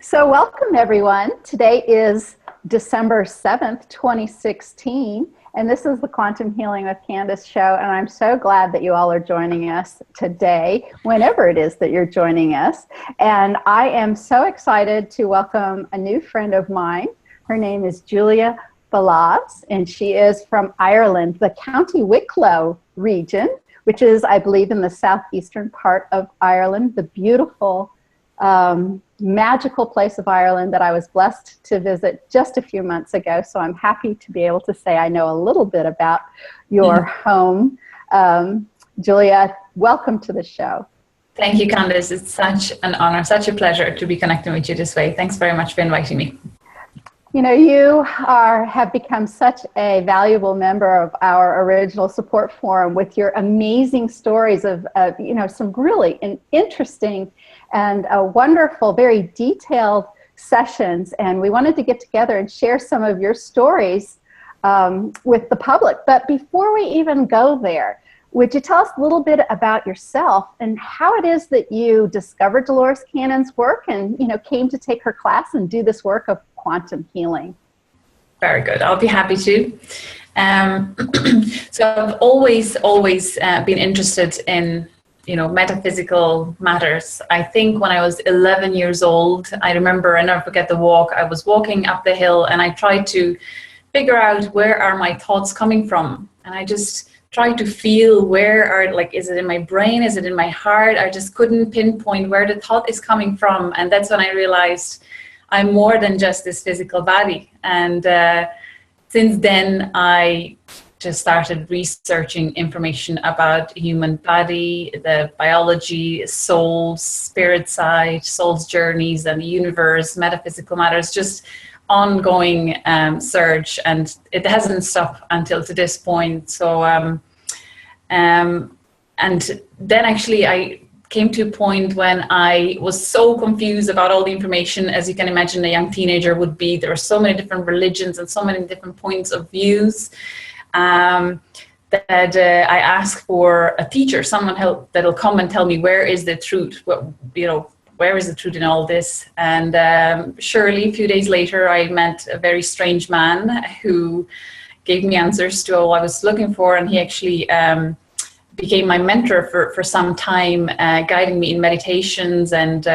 So welcome everyone. Today is December 7th, 2016, and this is the Quantum Healing with Candace show, and I'm so glad that you all are joining us today, whenever it is that you're joining us. And I am so excited to welcome a new friend of mine. Her name is Julia Balaz, and she is from Ireland, the County Wicklow region, which is, I believe, in the southeastern part of Ireland, the beautiful magical place of Ireland that I was blessed to visit just a few months ago. So I'm happy to be able to say I know a little bit about your home. Julia, welcome to the show. Thank you, Candace. It's such an honor, such a pleasure to be connecting with you this way. Thanks very much for inviting me. You know, you have become such a valuable member of our original support forum with your amazing stories of some really interesting and wonderful, very detailed sessions. And we wanted to get together and share some of your stories with the public. But before we even go there, would you tell us a little bit about yourself and how it is that you discovered Dolores Cannon's work and, came to take her class and do this work of quantum healing? Very good. I'll be happy to. So I've always been interested in, metaphysical matters. I think when I was 11 years old, I remember, I never forget the walk. I was walking up the hill and I tried to figure out where are my thoughts coming from. And I just tried to feel is it in my brain? Is it in my heart? I just couldn't pinpoint where the thought is coming from. And that's when I realized I'm more than just this physical body. And since then, I just started researching information about human body, the biology, soul, spirit side, soul's journeys, and the universe, metaphysical matters, just ongoing search. And it hasn't stopped until to this point. So, and then actually I came to a point when I was so confused about all the information, as you can imagine a young teenager would be. There are so many different religions and so many different points of views that I asked for a teacher, someone that'll come and tell me where is the truth, where is the truth in all this. And surely a few days later, I met a very strange man who gave me answers to all I was looking for, and he actually became my mentor for some time, guiding me in meditations, and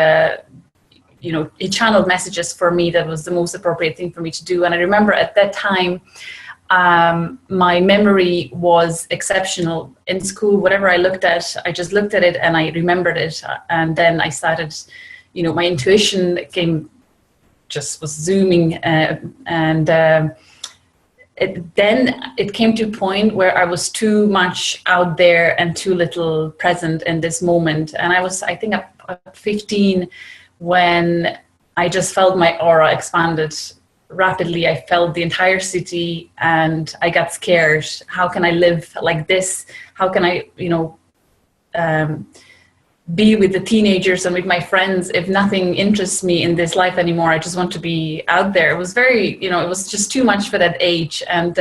he channeled messages for me that was the most appropriate thing for me to do. And I remember at that time, my memory was exceptional. In school, whatever I looked at, I just looked at it and I remembered it. And then I started, my intuition was zooming, then it came to a point where I was too much out there and too little present in this moment. And I was, I think, at 15 when I just felt my aura expanded rapidly. I felt the entire city and I got scared. How can I live like this? How can I, be with the teenagers and with my friends if nothing interests me in this life anymore? I just want to be out there. It was very, it was just too much for that age, and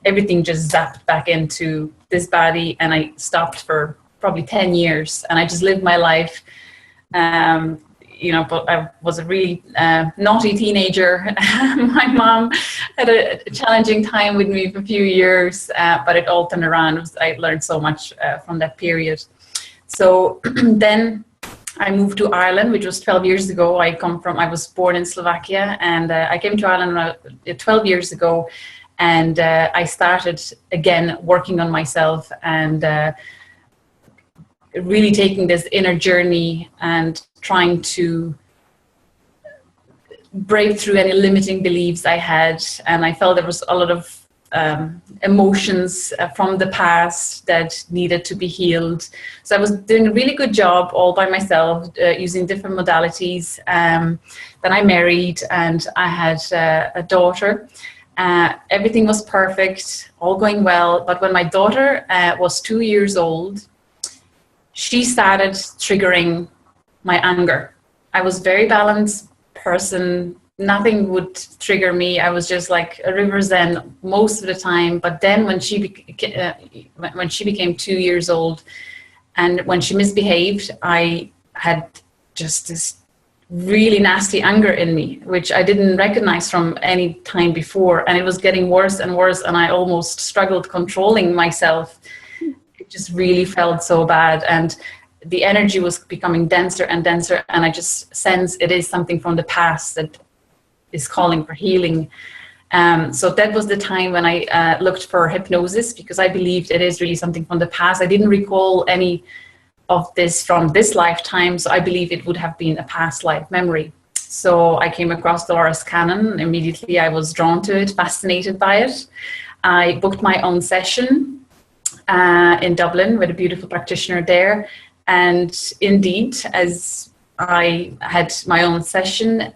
everything just zapped back into this body, and I stopped for probably 10 years, and I just lived my life. But I was a really naughty teenager. My mom had a challenging time with me for a few years, but it all turned around. I learned so much from that period. So then I moved to Ireland, which was 12 years ago. I was born in Slovakia, and I came to Ireland 12 years ago, and I started again working on myself and really taking this inner journey and trying to break through any limiting beliefs I had. And I felt there was a lot of emotions from the past that needed to be healed. So I was doing a really good job all by myself, using different modalities. Then I married and I had a daughter. Everything was perfect, all going well. But when my daughter was 2 years old, she started triggering my anger. I was a very balanced person. Nothing would trigger me. I was just like a river zen most of the time. But then when she became 2 years old, and when she misbehaved, I had just this really nasty anger in me, which I didn't recognize from any time before. And it was getting worse and worse. And I almost struggled controlling myself. It just really felt so bad. And the energy was becoming denser and denser. And I just sense it is something from the past that is calling for healing. So that was the time when I looked for hypnosis, because I believed it is really something from the past. I didn't recall any of this from this lifetime, so I believe it would have been a past life memory. So I came across Dolores Cannon. Immediately I was drawn to it, fascinated by it. I booked my own session in Dublin with a beautiful practitioner there. And indeed, as I had my own session,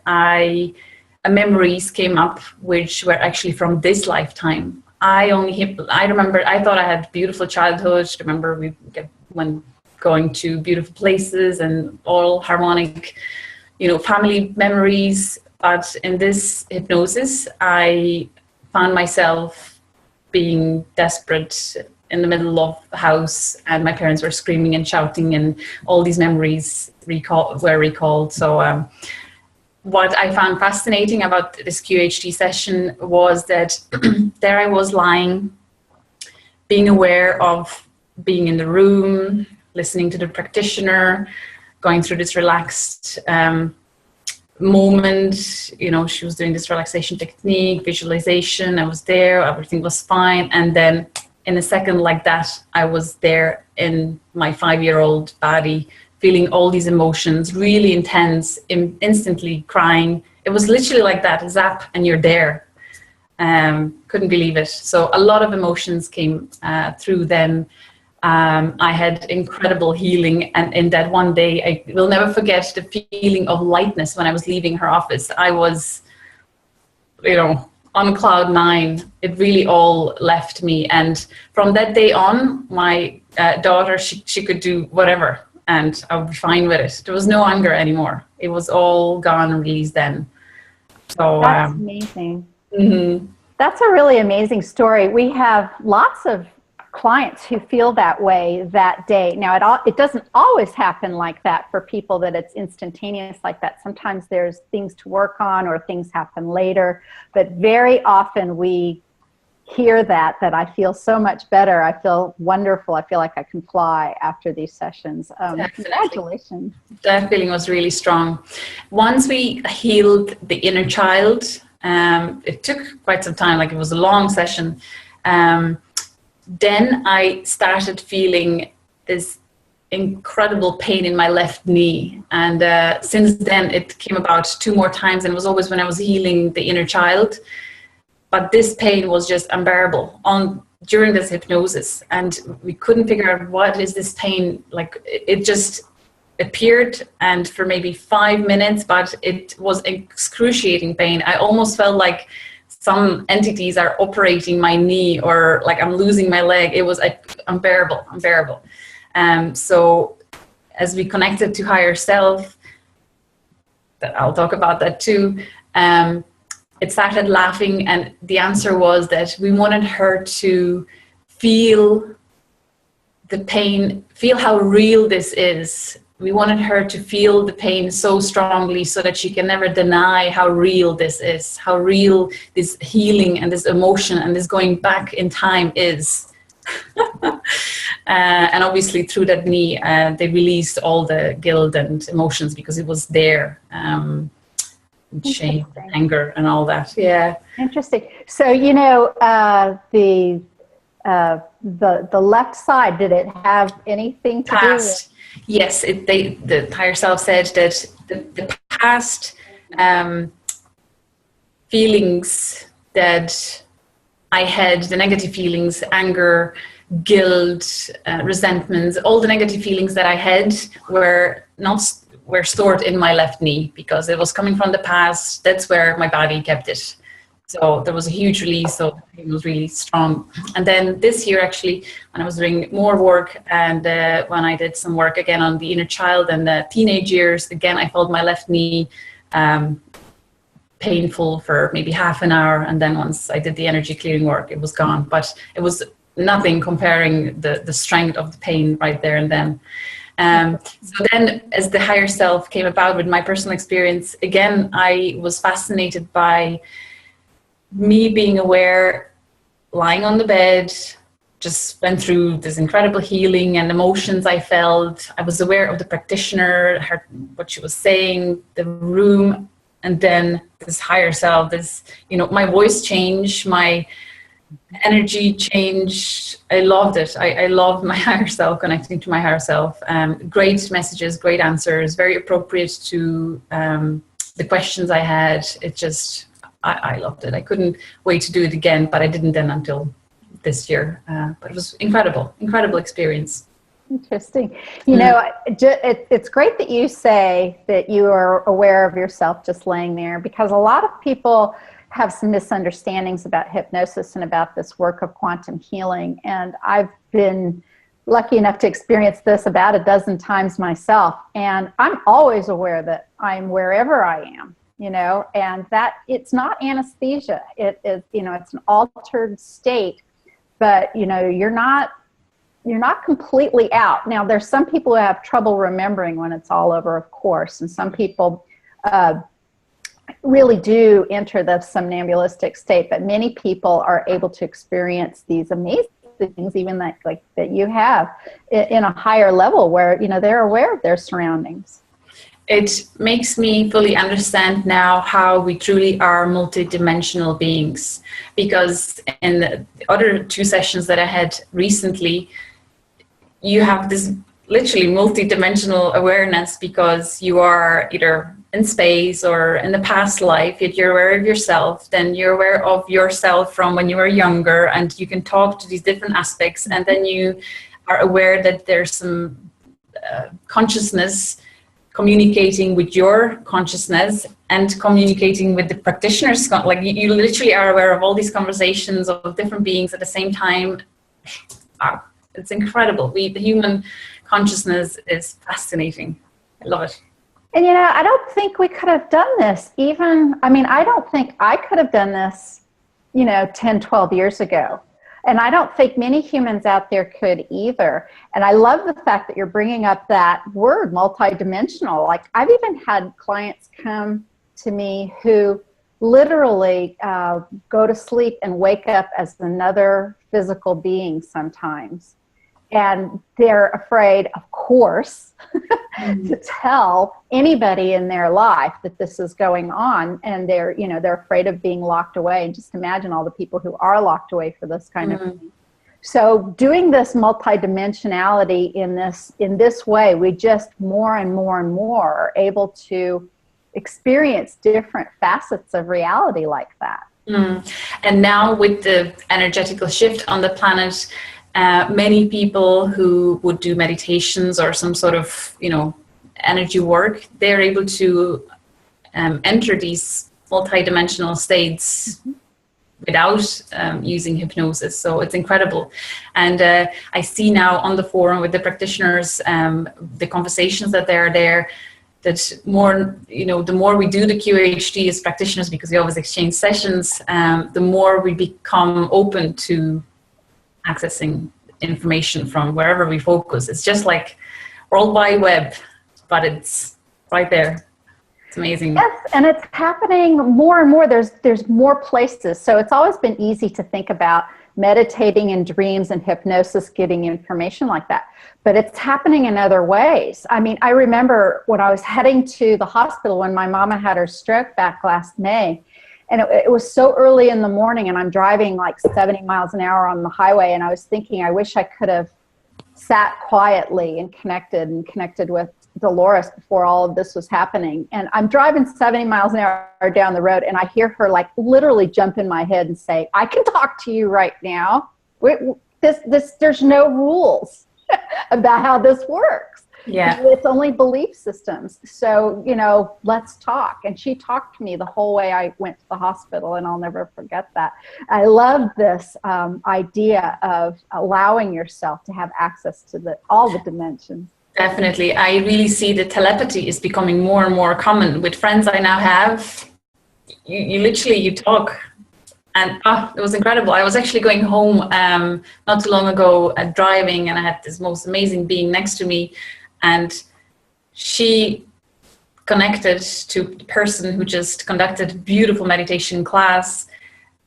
memories came up which were actually from this lifetime. I remember, I thought I had beautiful childhood. Remember when going to beautiful places and all harmonic, family memories. But in this hypnosis, I found myself being desperate in the middle of the house, and my parents were screaming and shouting, and all these memories were recalled. So what I found fascinating about this QHD session was that there I was lying, being aware of being in the room, listening to the practitioner, going through this relaxed moment. She was doing this relaxation technique, visualization. I was there, everything was fine. And then in a second like that, I was there in my 5-year-old body, feeling all these emotions, really intense, instantly crying. It was literally like that, zap, and you're there. Couldn't believe it. So a lot of emotions came through then. I had incredible healing, and in that one day, I will never forget the feeling of lightness when I was leaving her office. I was, on cloud 9. It really all left me, and from that day on, my daughter, she could do whatever, and I would be fine with it. There was no anger anymore. It was all gone and released then. So that's amazing. Mm-hmm. That's a really amazing story. We have lots of clients who feel that way that day. Now, it doesn't always happen like that for people, that it's instantaneous like that. Sometimes there's things to work on or things happen later, but very often we hear that I feel so much better. I feel wonderful. I feel like I can fly after these sessions. Congratulations. That feeling was really strong. Once we healed the inner child, it took quite some time, like it was a long session. Then I started feeling this incredible pain in my left knee. And since then, it came about 2 more times, and it was always when I was healing the inner child. But this pain was just unbearable during this hypnosis. And we couldn't figure out what is this pain. Like, it just appeared, and for maybe 5 minutes, but it was excruciating pain. I almost felt like some entities are operating my knee, or like I'm losing my leg. It was unbearable. So as we connected to higher self, I'll talk about that too, it started laughing, and the answer was that we wanted her to feel the pain, feel how real this is. We wanted her to feel the pain so strongly so that she can never deny how real this is, how real this healing and this emotion and this going back in time is. And obviously through that knee, they released all the guilt and emotions, because it was there. Shame, anger, and all that. Yeah. Interesting. So, the left side, did it have anything to do with? Yes, the higher self said that the past feelings that I had, the negative feelings, anger, guilt, resentments, all the negative feelings that I had were stored in my left knee, because it was coming from the past. That's where my body kept it. So there was a huge release, so it was really strong. And then this year, actually, when I was doing more work, and when I did some work again on the inner child and the teenage years, again, I felt my left knee painful for maybe half an hour. And then once I did the energy clearing work, it was gone. But it was nothing comparing the strength of the pain right there and then. So then as the higher self came about with my personal experience, again, I was fascinated by me being aware, lying on the bed, just went through this incredible healing and emotions I felt. I was aware of the practitioner, what she was saying, the room, and then this higher self, this, my voice changed, my energy changed. I loved it. I loved my higher self, connecting to my higher self. Great messages, great answers, very appropriate to the questions I had. It just, I loved it. I couldn't wait to do it again, but I didn't then until this year. But it was incredible experience. Interesting. It's great that you say that you are aware of yourself just laying there, because a lot of people have some misunderstandings about hypnosis and about this work of quantum healing. And I've been lucky enough to experience this about a dozen times myself. And I'm always aware that I'm wherever I am, and that it's not anesthesia. It is, it's an altered state, but, you're not completely out. Now, there's some people who have trouble remembering when it's all over, of course, and some people really do enter the somnambulistic state, but many people are able to experience these amazing things, even that you have, in a higher level where, they're aware of their surroundings. It makes me fully understand now how we truly are multidimensional beings, because in the other 2 sessions that I had recently, you have this literally multidimensional awareness, because you are either in space or in the past life, yet you're aware of yourself. Then you're aware of yourself from when you were younger, and you can talk to these different aspects. And then you are aware that there's some consciousness communicating with your consciousness and communicating with the practitioners. Like you literally are aware of all these conversations of different beings at the same time. It's incredible. The human consciousness is fascinating. I love it. And, I don't think we could have done this I don't think I could have done this, 10, 12 years ago. And I don't think many humans out there could either. And I love the fact that you're bringing up that word, multidimensional. Like, I've even had clients come to me who literally go to sleep and wake up as another physical being sometimes. And they're afraid, of course, to tell anybody in their life that this is going on. And they're afraid of being locked away. And just imagine all the people who are locked away for this kind of thing. So doing this multidimensionality in this way, we just more and more and more are able to experience different facets of reality like that. And now with the energetical shift on the planet, many people who would do meditations or some sort of, energy work, they're able to enter these multidimensional states without using hypnosis. So it's incredible. And I see now on the forum with the practitioners, the conversations that they're there, that more, the more we do the QHD as practitioners, because we always exchange sessions, the more we become open to accessing information from wherever we focus. It's just like World Wide Web, but it's right there. It's amazing. Yes, and it's happening more and more. There's more places. So it's always been easy to think about meditating in dreams and hypnosis, getting information like that. But it's happening in other ways. I remember when I was heading to the hospital when my mama had her stroke back last May. And it was so early in the morning, and I'm driving like 70 miles an hour on the highway, and I was thinking, I wish I could have sat quietly and connected with Dolores before all of this was happening. And I'm driving 70 miles an hour down the road, and I hear her like literally jump in my head and say, I can talk to you right now. There's no rules about how this works. Yeah. It's only belief systems. So, let's talk. And she talked to me the whole way I went to the hospital, and I'll never forget that. I love this idea of allowing yourself to have access to all the dimensions. Definitely. I really see that telepathy is becoming more and more common. With friends I now have, you talk. And it was incredible. I was actually going home not too long ago driving, and I had this most amazing being next to me. And she connected to the person who just conducted a beautiful meditation class.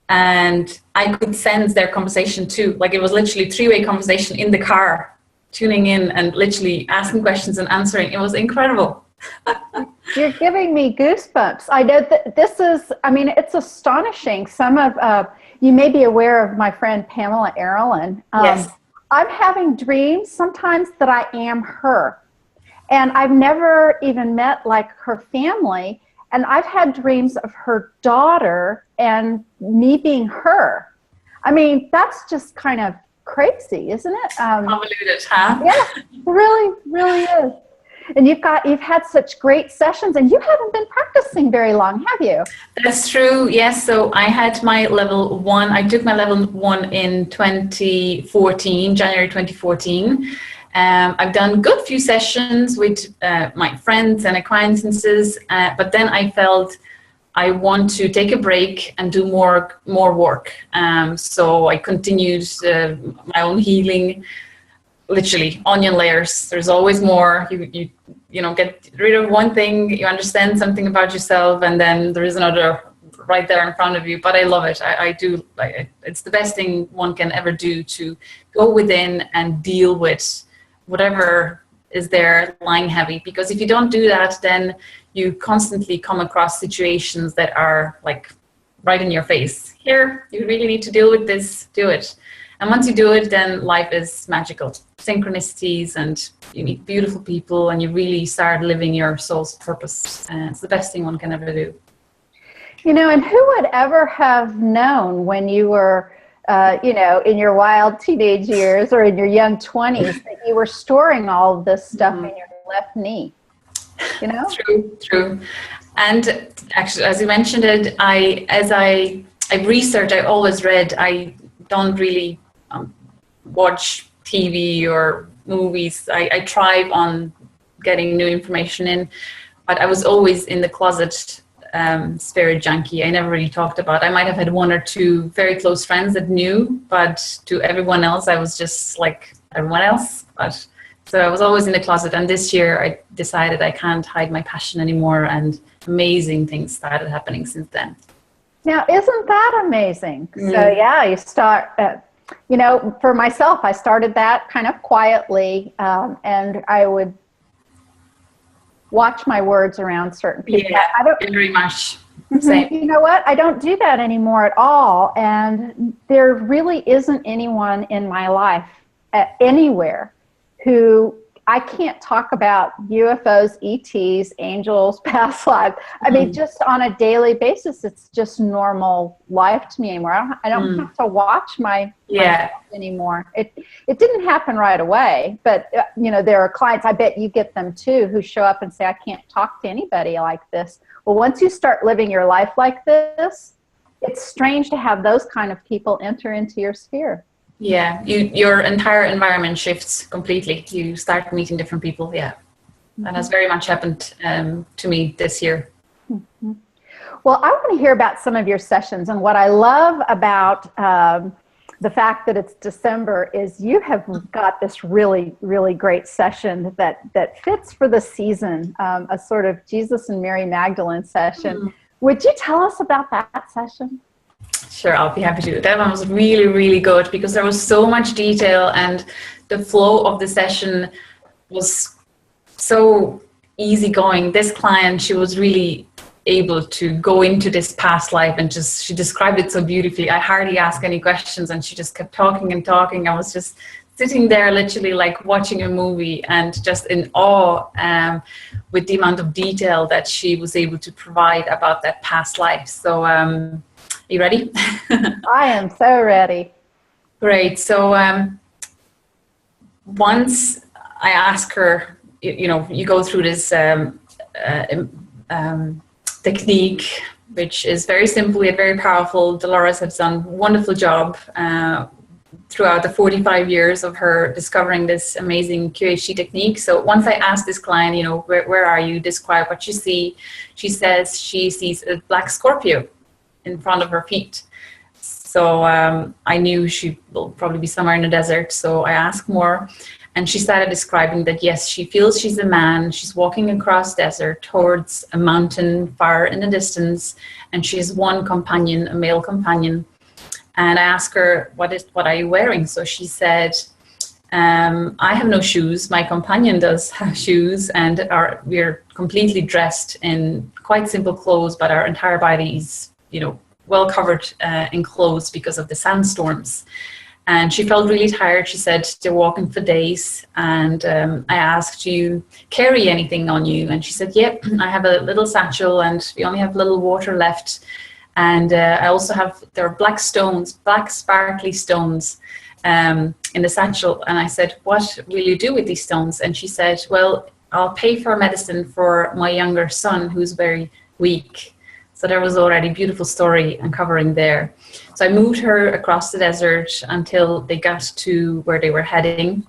And I could sense their conversation too. Like, it was literally three-way conversation in the car, tuning in and literally asking questions and answering. It was incredible. You're giving me goosebumps. I know that this is, I mean, it's astonishing. Some of, you may be aware of my friend Pamela Erlin. Yes. I'm having dreams sometimes that I am her. And I've never even met like her family. And I've had dreams of her daughter and me being her. I mean, that's just kind of crazy, isn't it? Convoluted, huh? Yeah, it really, really is. And you've had such great sessions, and you haven't been practicing very long, have you? That's true. Yes. So I had my level 1. I took my level 1 in 2014, January 2014. I've done a good few sessions with my friends and acquaintances, but then I felt I want to take a break and do more work. So I continued my own healing. Literally onion layers. There's always more. You know, get rid of one thing, you understand something about yourself, and then there is another right there in front of you. But I love it. I do like it. It's the best thing one can ever do, to go within and deal with whatever is there lying heavy. Because if you don't do that, then you constantly come across situations that are like right in your face. Here, you really need to deal with this. Do it. And once you do it, then life is magical. Synchronicities, and you meet beautiful people, and you really start living your soul's purpose. And it's the best thing one can ever do. You know, and who would ever have known when you were, you know, in your wild teenage years or in your young 20s that you were storing all of this stuff in your left knee? You know? True. And actually, as you mentioned it, as I researched, I always read. I don't really watch TV or movies. I thrive on getting new information in, but I was always in the closet spirit junkie. I never really talked about. I might have had one or two very close friends that knew, but to everyone else, I was just like everyone else. But so I was always in the closet. And this year, I decided I can't hide my passion anymore, and amazing things started happening since then. Now, isn't that amazing? So yeah, you start. You know, for myself, I started that kind of quietly, and I would watch my words around certain people. Yeah, I don't, very much. Same. You know what? I don't do that anymore at all. And there really isn't anyone in my life anywhere who I can't talk about UFOs, ETs, angels, past lives. I mean, just on a daily basis, it's just normal life to me anymore. I don't have to watch myself anymore. It didn't happen right away, but you know, there are clients, I bet you get them too, who show up and say, I can't talk to anybody like this. Well, once you start living your life like this, it's strange to have those kind of people enter into your sphere. Yeah, your entire environment shifts completely. You start meeting different people. Yeah, that has very much happened to me this year. Well, I want to hear about some of your sessions, and what I love about the fact that it's December is you have got this really, really great session that fits for the season, a sort of Jesus and Mary Magdalene session. Would you tell us about that session? Sure, I'll be happy to. That one was really, really good because there was so much detail, and the flow of the session was so easygoing. This client, she was really able to go into this past life, and she described it so beautifully. I hardly asked any questions, and she just kept talking and talking. I was just sitting there literally like watching a movie, and just in awe with the amount of detail that she was able to provide about that past life. So you ready? I am so ready. Great. So once I ask her, you know, you go through this technique, which is very simple yet very powerful. Dolores has done a wonderful job throughout the 45 years of her discovering this amazing QHD technique. So once I asked this client, you know, where are you? Describe what you see. She says she sees a black Scorpio in front of her feet. So I knew she will probably be somewhere in the desert. So I asked more. And she started describing that, yes, she feels she's a man. She's walking across desert towards a mountain far in the distance. And she has one companion, a male companion. And I asked her, what are you wearing? So she said, I have no shoes. My companion does have shoes, and we're completely dressed in quite simple clothes, but our entire body is, well covered in clothes because of the sandstorms. And she felt really tired. She said they're walking for days. And I asked, do you carry anything on you? And she said, yep, I have a little satchel, and we only have a little water left. And I also there are black sparkly stones in the satchel. And I said, what will you do with these stones? And she said, well, I'll pay for medicine for my younger son, who's very weak. So there was already a beautiful story uncovering there. So I moved her across the desert until they got to where they were heading.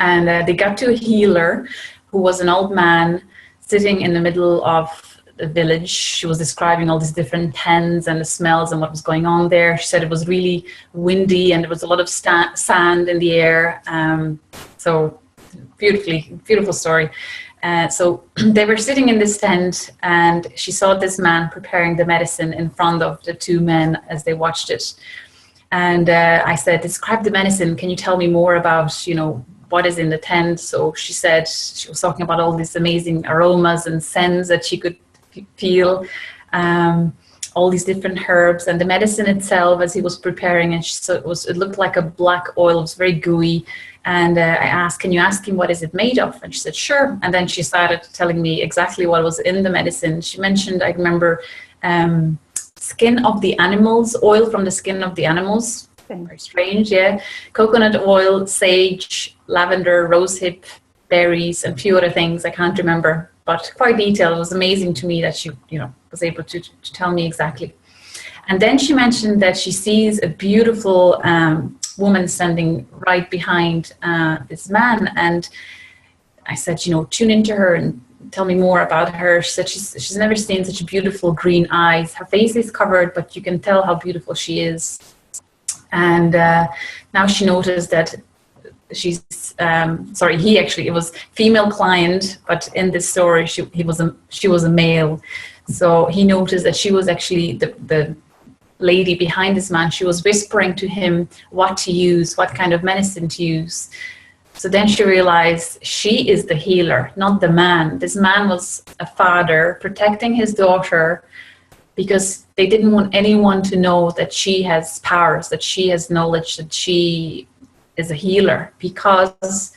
And they got to a healer who was an old man sitting in the middle of the village. She was describing all these different tents and the smells and what was going on there. She said it was really windy and there was a lot of sand in the air. So beautiful story. So they were sitting in this tent, and she saw this man preparing the medicine in front of the two men as they watched it. And I said, describe the medicine. Can you tell me more about, what is in the tent? So she said, she was talking about all these amazing aromas and scents that she could feel, all these different herbs, and the medicine itself as he was preparing. And it looked like a black oil. It was very gooey. And I asked, can you ask him what is it made of? And she said, sure. And then she started telling me exactly what was in the medicine. She mentioned, I remember, skin of the animals, oil from the skin of the animals. Very strange, yeah. Coconut oil, sage, lavender, rosehip, berries, and a few other things. I can't remember, but quite detailed. It was amazing to me that she, was able to tell me exactly. And then she mentioned that she sees a beautiful woman standing right behind this man. And I said, tune into her and tell me more about her. She said she's never seen such beautiful green eyes. Her face is covered, but you can tell how beautiful she is. And now she noticed that it was female client, but in this story, she was a male. So he noticed that she was actually the lady behind this man. She was whispering to him what to use, what kind of medicine to use. So then she realized she is the healer, not the man. This man was a father protecting his daughter because they didn't want anyone to know that she has powers, that she has knowledge, that she is a healer, because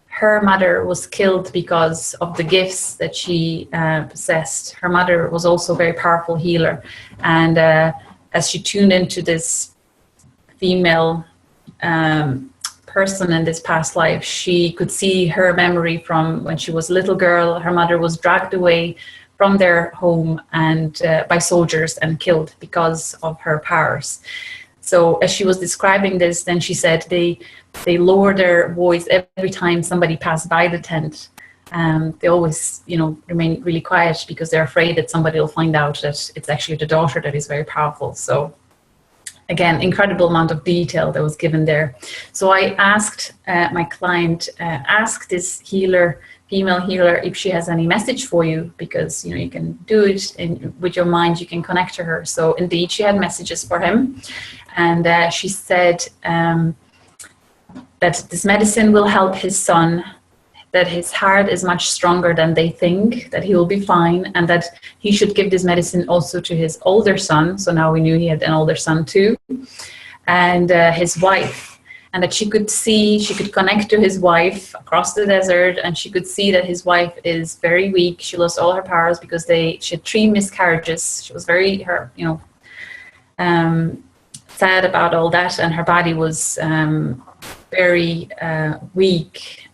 her mother was killed because of the gifts that she possessed. Her mother was also a very powerful healer. And as she tuned into this female person in this past life, she could see her memory from when she was a little girl. Her mother was dragged away from their home and by soldiers and killed because of her powers. So as she was describing this, then she said they lower their voice every time somebody passed by the tent. They always, remain really quiet because they're afraid that somebody will find out that it's actually the daughter that is very powerful. So again, incredible amount of detail that was given there. So I asked my client, ask this healer, female healer, if she has any message for you, because, you can do it with your mind, you can connect to her. So indeed, she had messages for him. And she said that this medicine will help his son, that his heart is much stronger than they think, that he will be fine, and that he should give this medicine also to his older son. So now we knew he had an older son too, and his wife, and that she could connect to his wife across the desert, and she could see that his wife is very weak. She lost all her powers because she had 3 miscarriages. She was very, sad about all that, and her body was very weak.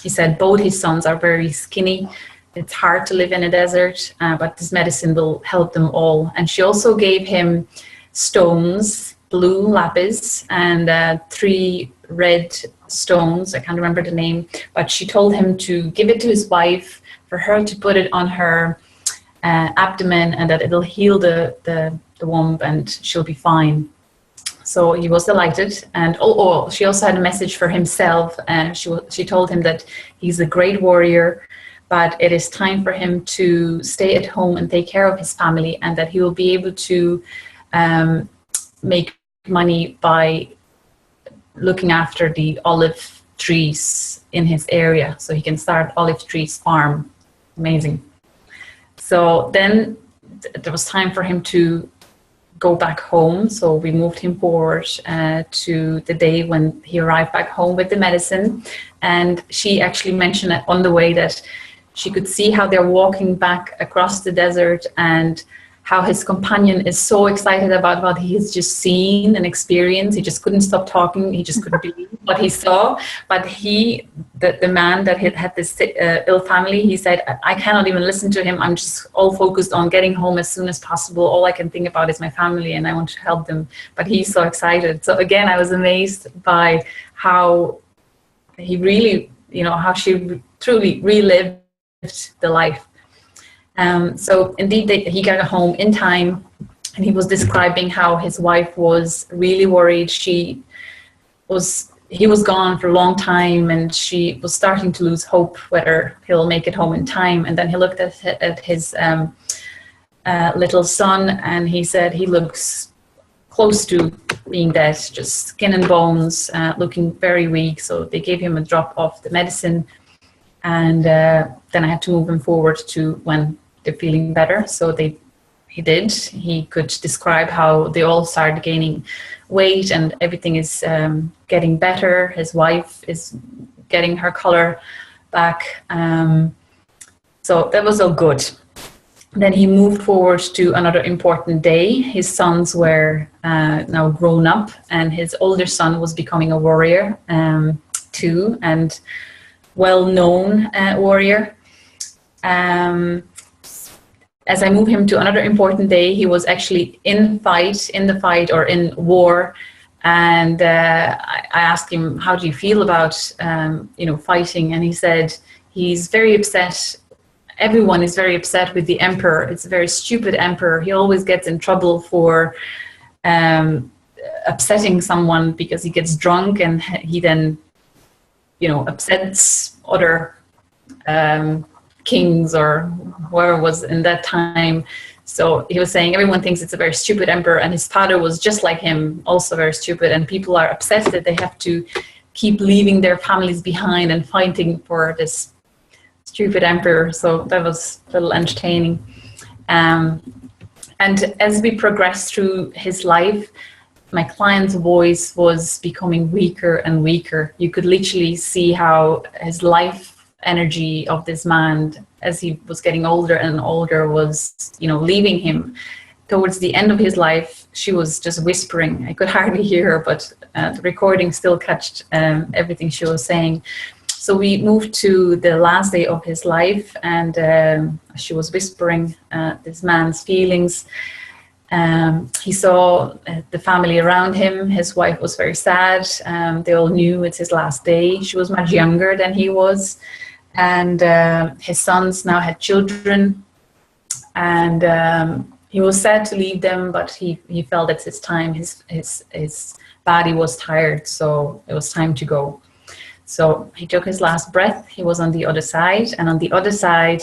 He said both his sons are very skinny. It's hard to live in a desert, but this medicine will help them all. And she also gave him stones, blue lapis, and 3 red stones. I can't remember the name, but she told him to give it to his wife, for her to put it on her abdomen, and that it'll heal the womb and she'll be fine. So he was delighted, and she also had a message for himself. She told him that he's a great warrior, but it is time for him to stay at home and take care of his family, and that he will be able to make money by looking after the olive trees in his area, so he can start olive trees farm. Amazing. So then there was time for him to go back home. So we moved him forward to the day when he arrived back home with the medicine. And she actually mentioned on the way that she could see how they're walking back across the desert, and how his companion is so excited about what he has just seen and experienced. He just couldn't stop talking. He just couldn't believe what he saw. But the man that had this ill family, he said, I cannot even listen to him. I'm just all focused on getting home as soon as possible. All I can think about is my family, and I want to help them. But he's so excited. So again, I was amazed by how he really, how she truly relived the life. So indeed, he got home in time, and he was describing how his wife was really worried. He was gone for a long time, and she was starting to lose hope whether he'll make it home in time. And then he looked at his little son, and he said he looks close to being dead, just skin and bones, looking very weak. So they gave him a drop of the medicine, and then I had to move him forward to when they're feeling better. So he did. He could describe how they all started gaining weight, and everything is getting better. His wife is getting her color back. So that was all good. Then he moved forward to another important day. His sons were now grown up, and his older son was becoming a warrior too, and well-known warrior. As I moved him to another important day, he was actually in the fight or in war. And I asked him, how do you feel about, fighting? And he said, he's very upset. Everyone is very upset with the emperor. It's a very stupid emperor. He always gets in trouble for upsetting someone because he gets drunk, and he then, upsets other kings or whoever was in that time. So he was saying everyone thinks it's a very stupid emperor, and his father was just like him, also very stupid, and people are upset that they have to keep leaving their families behind and fighting for this stupid emperor. So that was a little entertaining. And as we progressed through his life, my client's voice was becoming weaker and weaker. You could literally see how his life energy of this man, as he was getting older and older, was leaving him. Towards the end of his life, she was just whispering. I could hardly hear her, but the recording still catched everything she was saying. So we moved to the last day of his life, and she was whispering this man's feelings. He saw the family around him. His wife was very sad. They all knew it's his last day. She was much younger than he was. And his sons now had children, and he was sad to leave them, but he felt it's his time. His body was tired, so it was time to go. So he took his last breath. He was on the other side, and on the other side,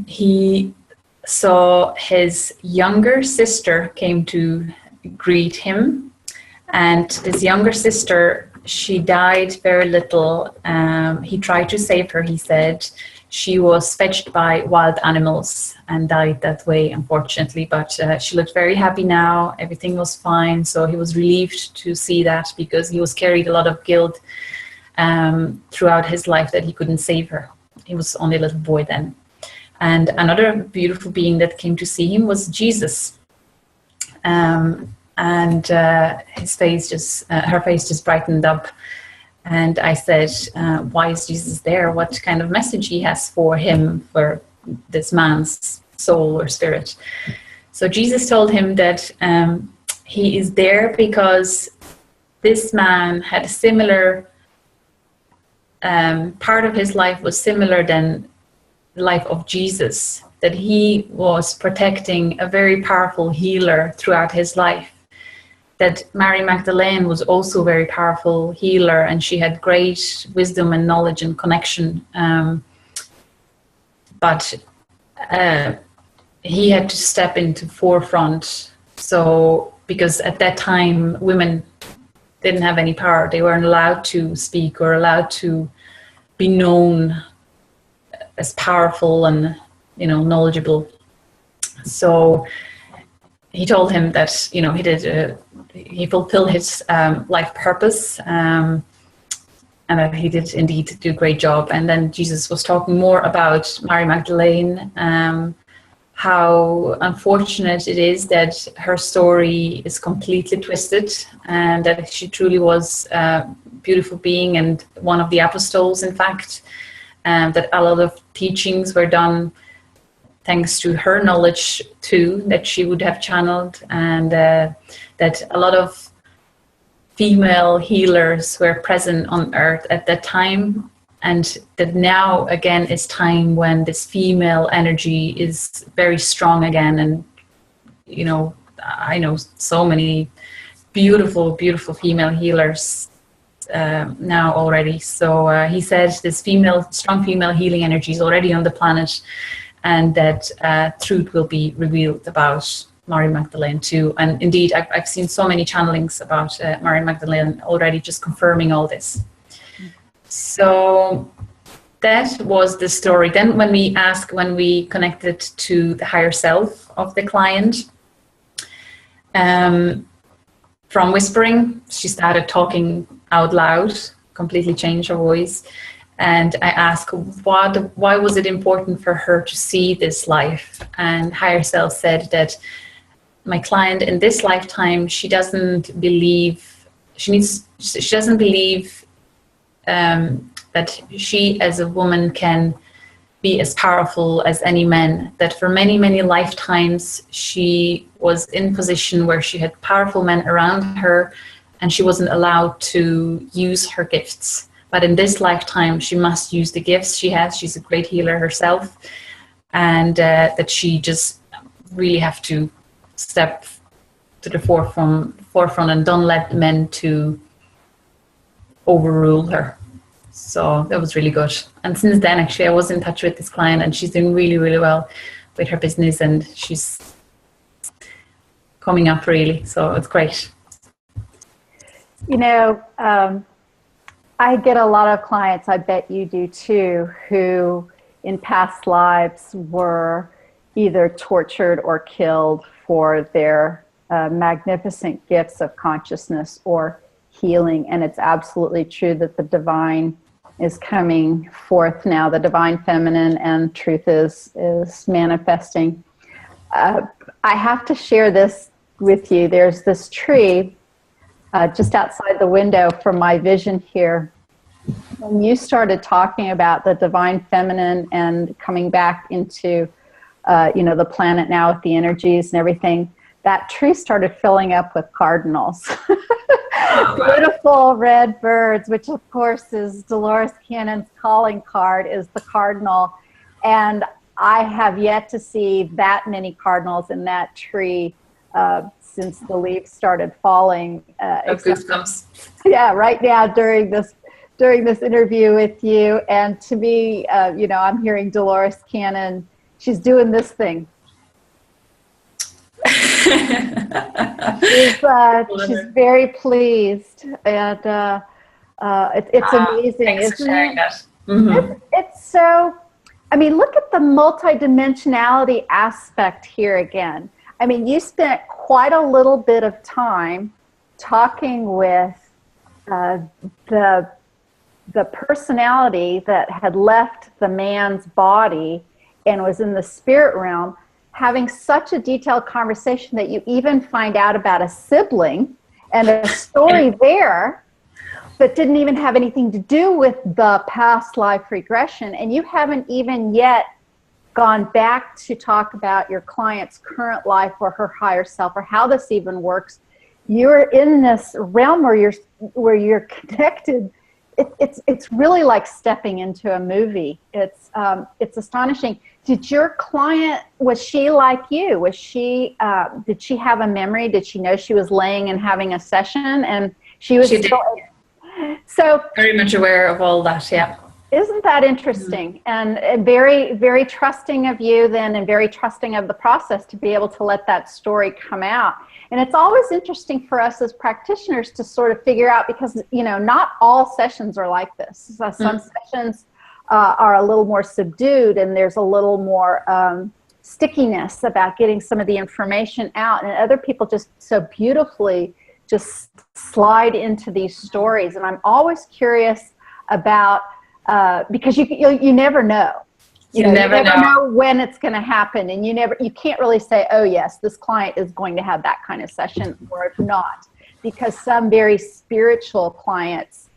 he saw his younger sister came to greet him, and this younger sister, she died very little. He tried to save her, he said. She was fetched by wild animals and died that way, unfortunately. But she looked very happy now. Everything was fine. So he was relieved to see that, because he was carried a lot of guilt throughout his life that he couldn't save her. He was only a little boy then. And another beautiful being that came to see him was Jesus. And his face her face just brightened up. And I said, why is Jesus there? What kind of message he has for him, for this man's soul or spirit? So Jesus told him that he is there because this man had a similar, part of his life was similar than the life of Jesus, that he was protecting a very powerful healer throughout his life. that Mary Magdalene was also a very powerful healer, and she had great wisdom and knowledge and connection. But he had to step into forefront. So, because at that time, women didn't have any power. They weren't allowed to speak or allowed to be known as powerful and, knowledgeable. So he told him that, he fulfilled his life purpose, and that he did indeed do a great job. And then Jesus was talking more about Mary Magdalene, how unfortunate it is that her story is completely twisted, and that she truly was a beautiful being and one of the apostles, in fact, that a lot of teachings were done thanks to her knowledge too, that she would have channeled, and that a lot of female healers were present on earth at that time, and that now again is time when this female energy is very strong again. And I know so many beautiful female healers now already. So he said this strong female healing energy is already on the planet, and that truth will be revealed about Mary Magdalene too. And indeed, I've seen so many channelings about Mary Magdalene already, just confirming all this. So that was the story. Then when we connected to the higher self of the client, from whispering, she started talking out loud, completely changed her voice. And I asked, why was it important for her to see this life? And higher self said that my client in this lifetime, she doesn't believe that she as a woman can be as powerful as any man, that for many lifetimes she was in position where she had powerful men around her and she wasn't allowed to use her gifts. But in this lifetime, she must use the gifts she has. She's a great healer herself, and that she just really have to step to the forefront and don't let men to overrule her. So that was really good. And since then, actually, I was in touch with this client, and she's doing really well with her business, and she's coming up really. So it's great. I get a lot of clients, I bet you do too, who in past lives were either tortured or killed for their magnificent gifts of consciousness or healing. And it's absolutely true that the divine is coming forth now, the divine feminine, and truth is manifesting. I have to share this with you. There's this tree just outside the window from my vision here. When you started talking about the divine feminine and coming back into, the planet now with the energies and everything, that tree started filling up with cardinals. Beautiful red birds, which of course is Dolores Cannon's calling card, is the cardinal. And I have yet to see that many cardinals in that tree since the leaves started falling. Goosebumps. Yeah, right now during this interview with you. And to me, I'm hearing Dolores Cannon. She's doing this thing. She's very pleased, and it's amazing. Thanks for sharing that. Mm-hmm. It's so. Look at the multidimensionality aspect here again. You spent quite a little bit of time talking with the personality that had left the man's body and was in the spirit realm, having such a detailed conversation that you even find out about a sibling and a story there that didn't even have anything to do with the past life regression. And you haven't even yet gone back to talk about your client's current life or her higher self or how this even works. You're in this realm where you're connected. It's really like stepping into a movie. It's astonishing. Did your client, was she like you? Was she, did she have a memory? Did she know she was laying and having a session? And she was She did. So Very much aware of all that, yeah. Isn't that interesting? And very, very trusting of you then, and very trusting of the process to be able to let that story come out. And it's always interesting for us as practitioners to sort of figure out, because, you know, not all sessions are like this. So some sessions are a little more subdued, and there's a little more stickiness about getting some of the information out. And other people just so beautifully just slide into these stories. And I'm always curious about, because you never know. You never know when it's going to happen, and you can't really say, oh yes, this client is going to have that kind of session, or if not, because some very spiritual clients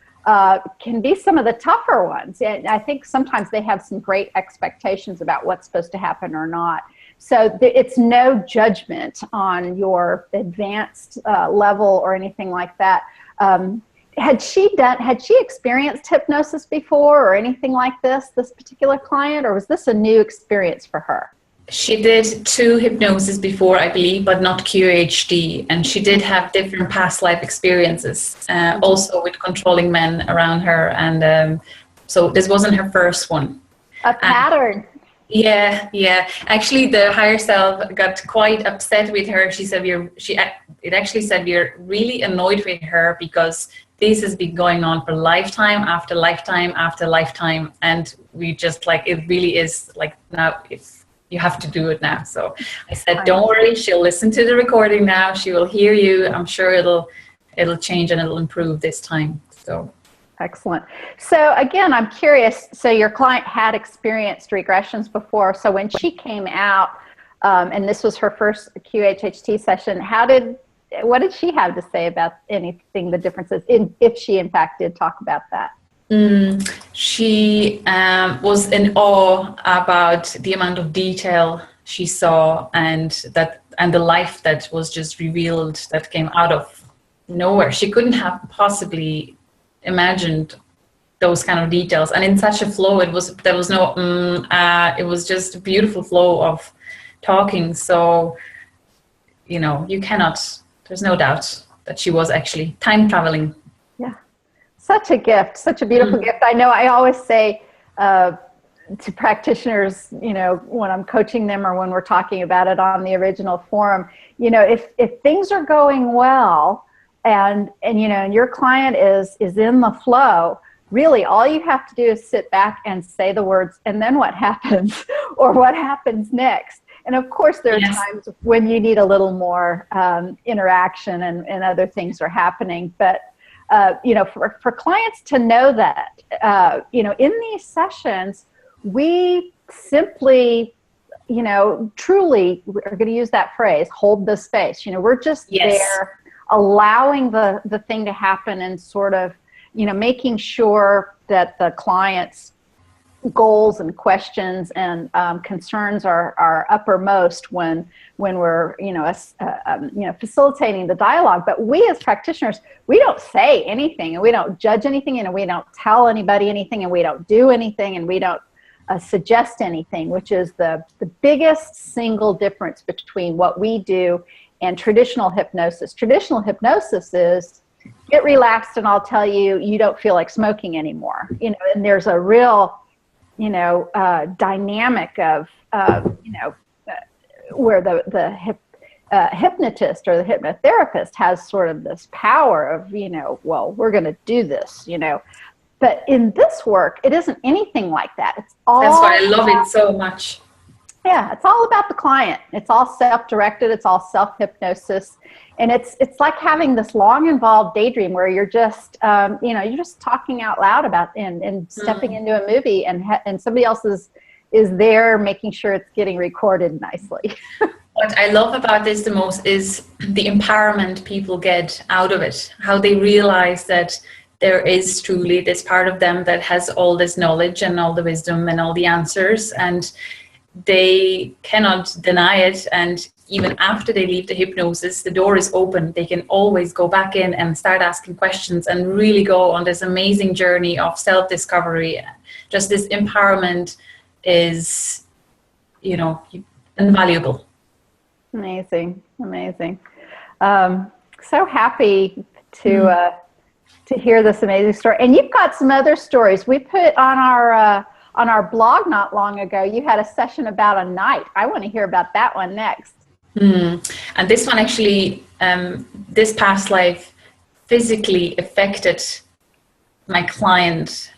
can be some of the tougher ones. And I think sometimes they have some great expectations about what's supposed to happen or not. So it's no judgment on your advanced level or anything like that. Had she experienced hypnosis before or anything like this particular client, or was this a new experience for her? She did 2 hypnosis before, I believe, but not QHD. And she did have different past life experiences, also with controlling men around her. And so this wasn't her first one. A pattern. Yeah. Actually, the higher self got quite upset with her. She said it actually said we're really annoyed with her because this has been going on for lifetime after lifetime after lifetime, and we just it really is now you have to do it now. So I said, don't worry, she'll listen to the recording now. She will hear you. I'm sure it'll change and it'll improve this time. So. Excellent. So again, I'm curious, so your client had experienced regressions before. So when she came out, and this was her first QHHT session, what did she have to say about anything, the differences, if she in fact did talk about that? She was in awe about the amount of detail she saw, and the life that was just revealed that came out of nowhere. She couldn't have possibly imagined those kind of details, and in such a flow, there was no it was just a beautiful flow of talking. So there's no doubt that she was actually time traveling. Yeah, such a gift, such a beautiful gift. I know I always say to practitioners, when I'm coaching them or when we're talking about it on the original forum, if things are going well, and your client is in the flow, really all you have to do is sit back and say the words, and then what happens, or what happens next. And of course there are times when you need a little more interaction and other things are happening. But for clients to know that in these sessions we simply truly, we're going to use that phrase, hold the space. We're just there, allowing the thing to happen, and sort of, making sure that the client's goals and questions and concerns are uppermost when we're, facilitating the dialogue. But we as practitioners, we don't say anything, and we don't judge anything, and we don't tell anybody anything, and we don't do anything, and we don't suggest anything, which is the biggest single difference between what we do and traditional hypnosis. Traditional hypnosis is get relaxed and I'll tell you, you don't feel like smoking anymore. And there's a real, dynamic of, where the hypnotist or the hypnotherapist has sort of this power of, well, we're going to do this, But in this work, it isn't anything like that. It's all. That's why I love it so much. Yeah, it's all about the client. It's all self-directed. It's all self-hypnosis, and it's like having this long, involved daydream where you're just, you're just talking out loud about and stepping into a movie, and somebody else is there making sure it's getting recorded nicely. What I love about this the most is the empowerment people get out of it. How they realize that there is truly this part of them that has all this knowledge and all the wisdom and all the answers, and they cannot deny it. And even after they leave the hypnosis, the door is open. They can always go back in and start asking questions and really go on this amazing journey of self-discovery. Just this empowerment is invaluable. Amazing, amazing. So happy to hear this amazing story. And you've got some other stories. We put on our blog not long ago. You had a session about a night. I want to hear about that one next. And this one actually, this past life physically affected my client.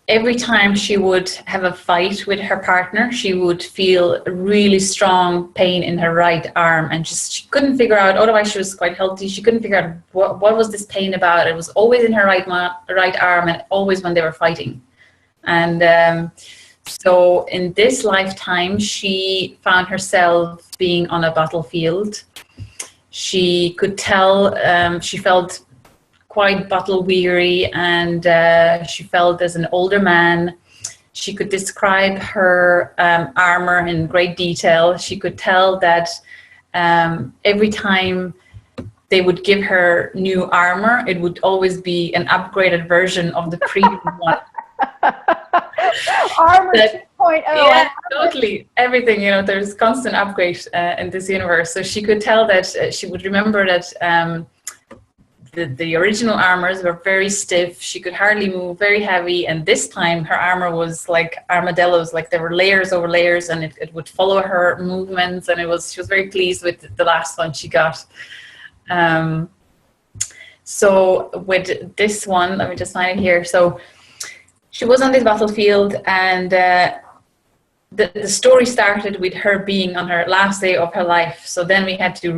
Every time she would have a fight with her partner, she would feel really strong pain in her right arm, and she couldn't figure out, otherwise she was quite healthy, she couldn't figure out what was this pain about. It was always in her right arm, and always when they were fighting. And so in this lifetime, she found herself being on a battlefield. She could tell, she felt quite battle weary, and she felt as an older man. She could describe her armor in great detail. She could tell that every time they would give her new armor, it would always be an upgraded version of the previous one. Armor 2.0. Yeah, totally. Everything, there's constant upgrade in this universe. So she could tell that she would remember that the original armors were very stiff. She could hardly move, very heavy. And this time her armor was like armadillos, like there were layers over layers, and it would follow her movements. And she was very pleased with the last one she got. So with this one, let me just find it here. So she was on this battlefield, and the story started with her being on her last day of her life. So then we had to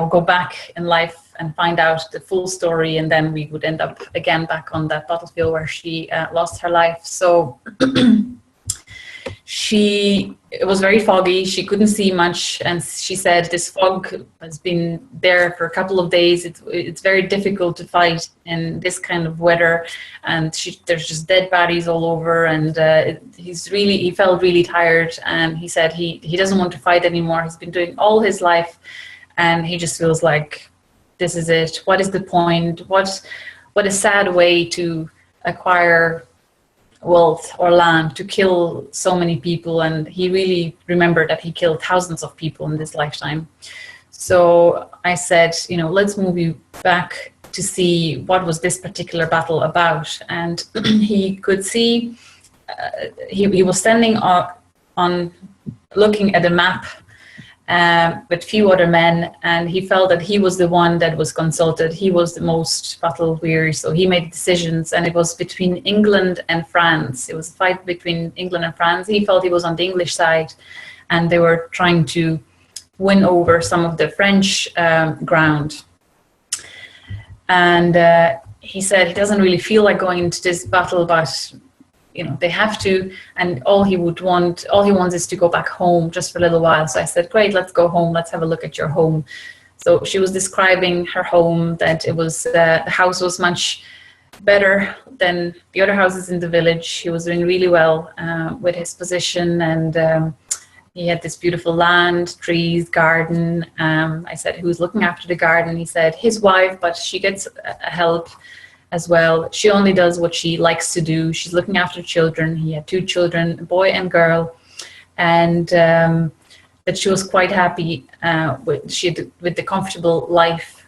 go back in life and find out the full story, and then we would end up again back on that battlefield where she lost her life. So it was very foggy. She couldn't see much, and she said this fog has been there for a couple of days. It's very difficult to fight in this kind of weather, and there's just dead bodies all over, and he felt really tired, and he said he doesn't want to fight anymore. He's been doing all his life, and he just feels like this is it. What is the point? What a sad way to acquire wealth or land, to kill so many people. And he really remembered that he killed thousands of people in this lifetime. So I said, let's move you back to see what was this particular battle about. And he could see, he was standing on looking at a map with few other men, and he felt that he was the one that was consulted. He was the most battle weary, so he made decisions, and it was between England and France. It was a fight between England and France. He felt he was on the English side, and they were trying to win over some of the French ground. And he said he doesn't really feel like going into this battle, but they have to, and all he wants is to go back home just for a little while. So I said, great, let's go home. Let's have a look at your home. So she was describing her home, that it was, the house was much better than the other houses in the village. He was doing really well with his position, and he had this beautiful land, trees, garden. I said, who's looking after the garden? He said, his wife, but she gets help as well. She only does what she likes to do. She's looking after children. He had 2 children, a boy and girl, and that she was quite happy with the comfortable life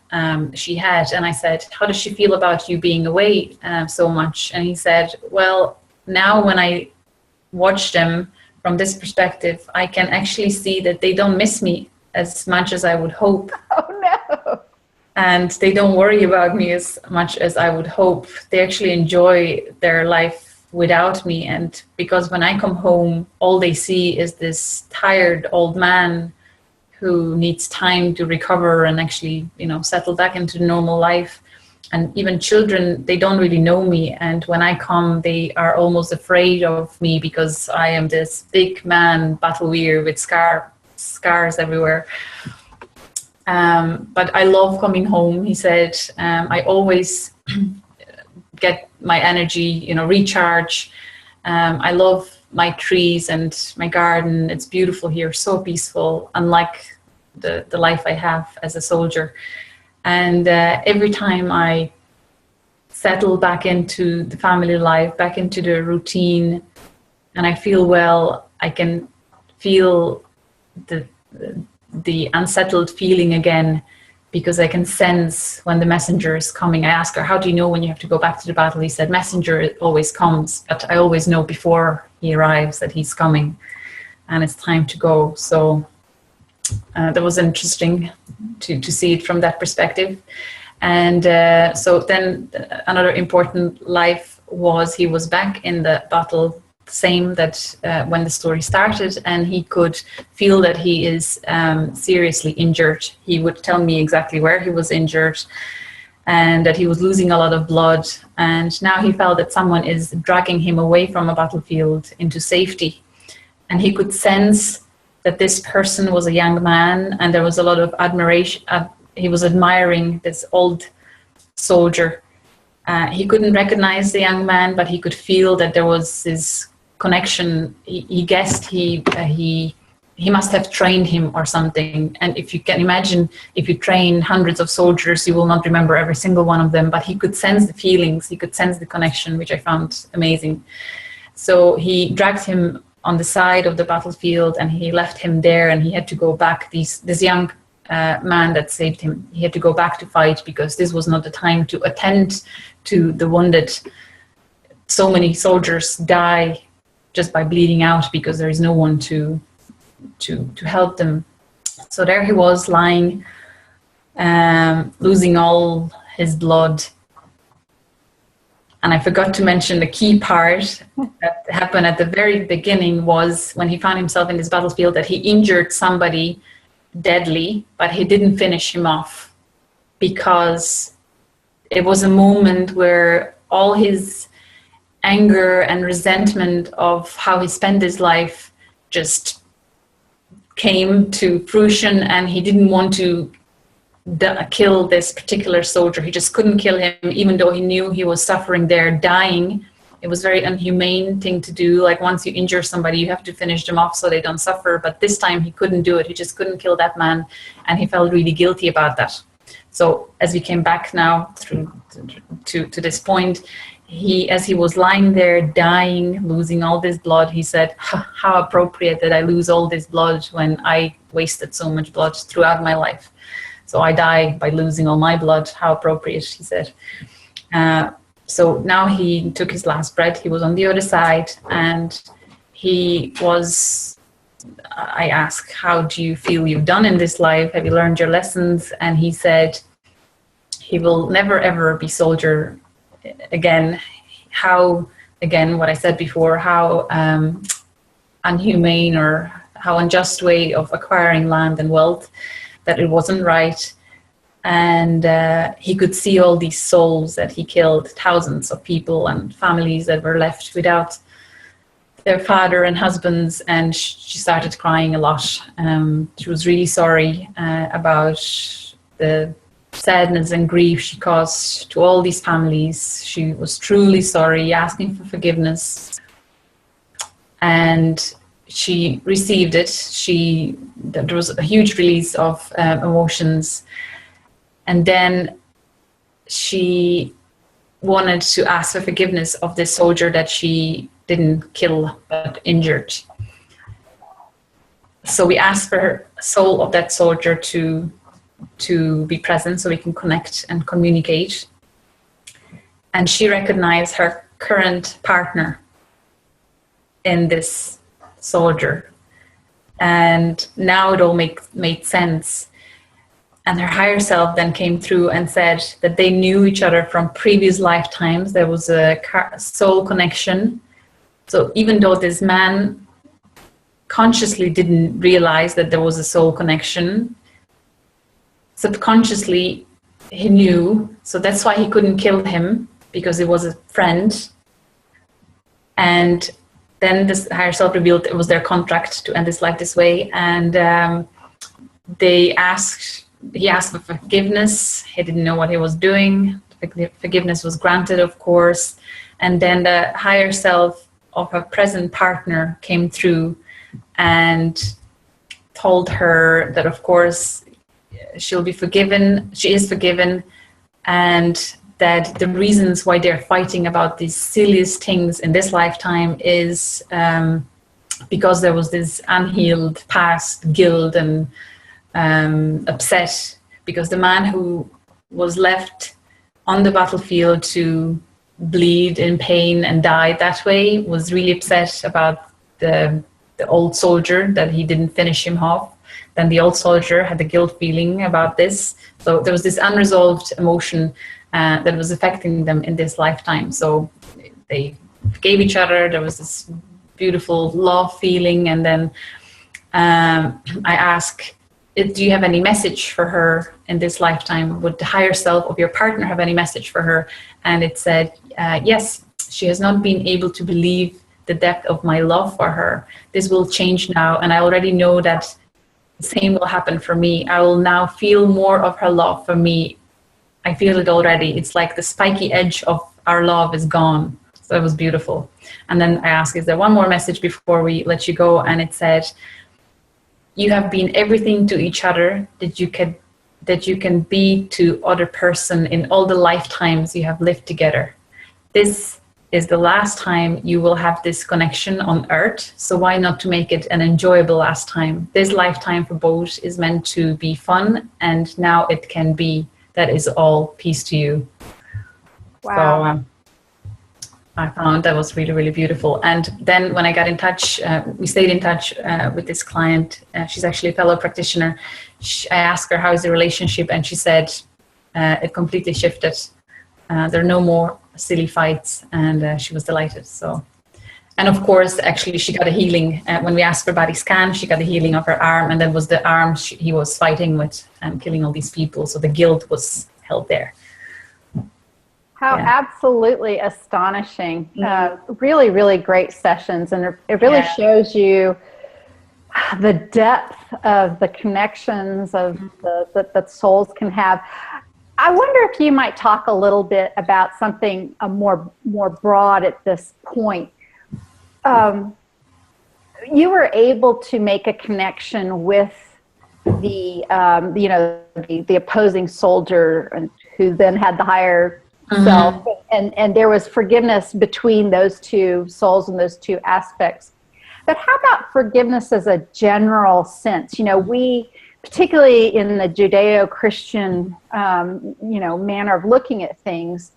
she had. And I said, how does she feel about you being away so much? And he said, well, now when I watch them from this perspective, I can actually see that they don't miss me as much as I would hope. Oh no. And they don't worry about me as much as I would hope. They actually enjoy their life without me. And because when I come home, all they see is this tired old man who needs time to recover and actually, settle back into normal life. And even children, they don't really know me. And when I come, they are almost afraid of me because I am this big man, battle weary with scars everywhere. But I love coming home, he said. I always get my energy, recharge. I love my trees and my garden. It's beautiful here, so peaceful, unlike the life I have as a soldier. And every time I settle back into the family life, back into the routine, and I feel well, I can feel the unsettled feeling again, because I can sense when the messenger is coming. I asked her, how do you know when you have to go back to the battle? He said, messenger always comes, but I always know before he arrives that he's coming and it's time to go. So that was interesting to see it from that perspective. And so then another important life was he was back in the battle, same that when the story started, and he could feel that he is seriously injured. He would tell me exactly where he was injured and that he was losing a lot of blood. And now he felt that someone is dragging him away from a battlefield into safety. And he could sense that this person was a young man, and there was a lot of admiration. He was admiring this old soldier. He couldn't recognize the young man, but he could feel that there was this connection. He guessed he must have trained him or something. And if you can imagine, if you train hundreds of soldiers, you will not remember every single one of them, but he could sense the feelings, he could sense the connection, which I found amazing. So he dragged him on the side of the battlefield and he left him there, and he had to go back. This young man that saved him, he had to go back to fight, because this was not the time to attend to the wounded. So many soldiers die just by bleeding out because there is no one to help them. So there he was lying, losing all his blood. And I forgot to mention the key part that happened at the very beginning was when he found himself in this battlefield, that he injured somebody deadly, but he didn't finish him off, because it was a moment where all his anger and resentment of how he spent his life just came to fruition, and he didn't want to kill this particular soldier. He just couldn't kill him, even though he knew he was suffering there, dying. It was a very inhumane thing to do. Like, once you injure somebody, you have to finish them off so they don't suffer. But this time he couldn't do it. He just couldn't kill that man, and he felt really guilty about that. So as we came back now through to this point, as he was lying there dying, losing all this blood, he said, how appropriate that I lose all this blood when I wasted so much blood throughout my life. So I die by losing all my blood. How appropriate, he said. So now he took his last breath. He was on the other side, and I asked, how do you feel you've done in this life? Have you learned your lessons? And he said he will never, ever be soldier again. How, again, what I said before, how unhumane or how unjust way of acquiring land and wealth, that it wasn't right. And he could see all these souls that he killed, thousands of people and families that were left without their father and husbands. And she started crying a lot. She was really sorry about the sadness and grief she caused to all these families. She was truly sorry, asking for forgiveness. And she received it. There was a huge release of emotions. And then she wanted to ask for forgiveness of this soldier that she didn't kill but injured. So we asked for her soul of that soldier to be present so we can connect and communicate. And she recognized her current partner in this soldier. And now it all made sense. And her higher self then came through and said that they knew each other from previous lifetimes. There was a soul connection. So even though this man consciously didn't realize that there was a soul connection, subconsciously he knew. So that's why he couldn't kill him, because it was a friend. And then this higher self revealed it was their contract to end his life this way. And he asked for forgiveness. He didn't know what he was doing. Forgiveness was granted, of course. And then the higher self of her present partner came through and told her that, of course, she'll be forgiven. She is forgiven. And that the reasons why they're fighting about these silliest things in this lifetime is because there was this unhealed past guilt and upset, because the man who was left on the battlefield to bleed in pain and die that way was really upset about the old soldier, that he didn't finish him off. Then the old soldier had the guilt feeling about this. So there was this unresolved emotion that was affecting them in this lifetime. So they forgave each other. There was this beautiful love feeling. And then I asked, do you have any message for her in this lifetime? Would the higher self of your partner have any message for her? And it said, yes, she has not been able to believe the depth of my love for her. This will change now. And I already know that the same will happen for me. I will now feel more of her love for me. I feel it already. It's like the spiky edge of our love is gone. So it was beautiful. And then I asked, is there one more message before we let you go? And it said, you have been everything to each other that you can be to other person in all the lifetimes you have lived together. This is the last time you will have this connection on earth. So why not to make it an enjoyable last time? This lifetime for both is meant to be fun, and now it can be. That is all. Peace to you. Wow. So I found that was really, really beautiful. And then when I got in touch, we stayed in touch with this client. She's actually a fellow practitioner. I asked her, how is the relationship? And she said, it completely shifted. There are no more silly fights, and she was delighted. So, and of course, actually, she got a healing. When we asked for body scan, she got a healing of her arm, and that was the arm he was fighting with and killing all these people. So the guilt was held there. How absolutely astonishing. Really, really great sessions. And it really shows you the depth of the connections of that souls can have. I wonder if you might talk a little bit about something more broad at this point. You were able to make a connection with the opposing soldier, who then had the higher self, and there was forgiveness between those two souls and those two aspects. But how about forgiveness as a general sense? We, particularly in the Judeo-Christian, manner of looking at things,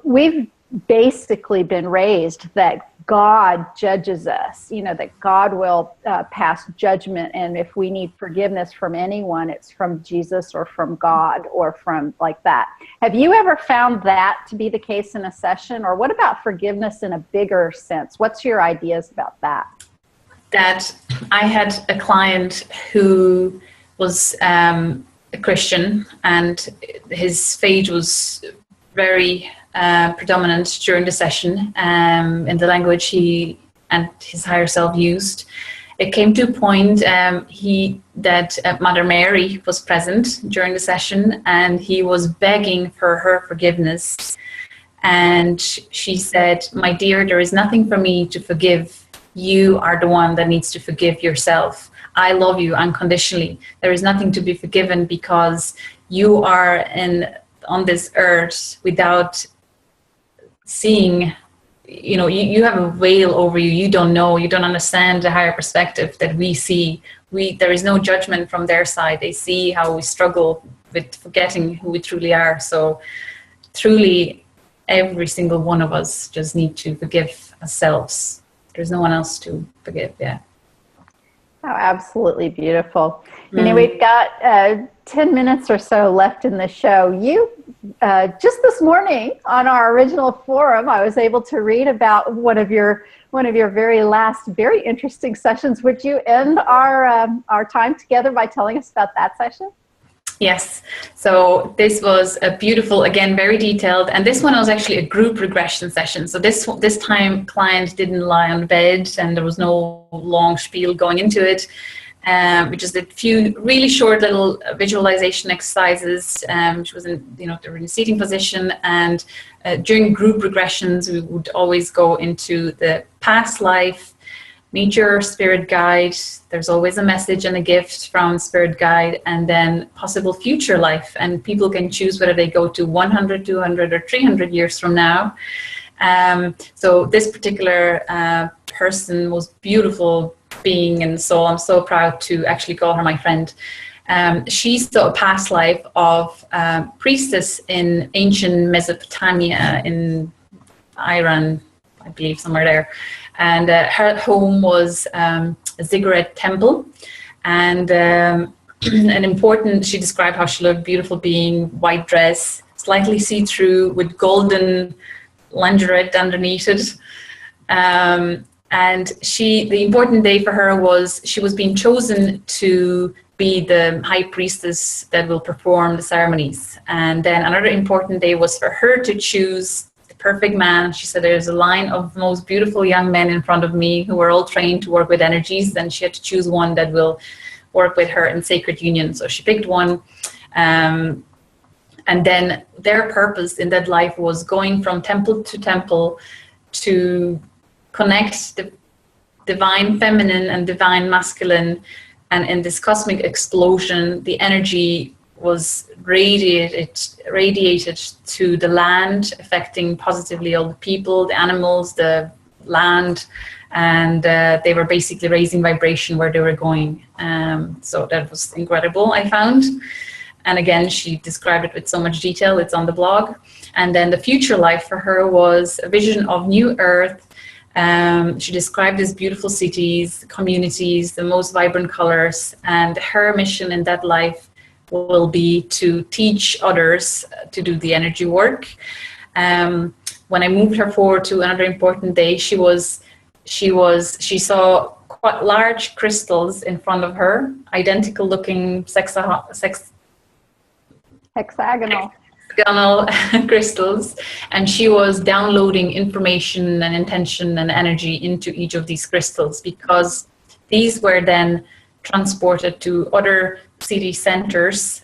we've basically been raised that God judges us, that God will pass judgment. And if we need forgiveness from anyone, it's from Jesus or from God or from like that. Have you ever found that to be the case in a session? Or what about forgiveness in a bigger sense? What's your ideas about that? That I had a client who was a Christian, and his faith was very predominant during the session in the language he and his higher self used. It came to a point that Mother Mary was present during the session, and he was begging for her forgiveness. And she said, "My dear, there is nothing for me to forgive. You are the one that needs to forgive yourself. I love you unconditionally. There is nothing to be forgiven because you are on this earth without seeing, you have a veil over you. You don't know, you don't understand the higher perspective that we see. There is no judgment from their side. They see how we struggle with forgetting who we truly are. So truly, every single one of us just need to forgive ourselves. There's no one else to forgive." Yeah. Oh, absolutely beautiful. We've got 10 minutes or so left in the show. You, just this morning on our original forum, I was able to read about one of your very last, very interesting sessions. Would you end our time together by telling us about that session? Yes. So this was a beautiful, again, very detailed, and this one was actually a group regression session. So this time client didn't lie on bed, and there was no long spiel going into it. We just did a few really short little visualization exercises. She was in the seating position, and during group regressions, we would always go into the past life, meet your spirit guide. There's always a message and a gift from spirit guide, and then possible future life. And people can choose whether they go to 100, 200, or 300 years from now. So this particular person was beautiful being, and so I'm so proud to actually call her my friend. She saw a past life of priestess in ancient Mesopotamia in Iran, I believe, somewhere there. And her home was a ziggurat temple. And she described how she looked, beautiful being, white dress, slightly see-through with golden lingerie underneath it. And the important day for her was she was being chosen to be the high priestess that will perform the ceremonies. And then another important day was for her to choose the perfect man. She said, there's a line of most beautiful young men in front of me who are all trained to work with energies, and she had to choose one that will work with her in sacred union. So she picked one. And then their purpose in that life was going from temple to temple to connect the divine feminine and divine masculine. And in this cosmic explosion, the energy was radiated to the land, affecting positively all the people, the animals, the land, and they were basically raising vibration where they were going. So that was incredible, I found. And again, she described it with so much detail. It's on the blog. And then the future life for her was a vision of new earth. She described these beautiful cities, communities, the most vibrant colors, and her mission in that life will be to teach others to do the energy work. When I moved her forward to another important day, she saw quite large crystals in front of her, identical looking hexagonal crystals, and she was downloading information and intention and energy into each of these crystals, because these were then transported to other city centers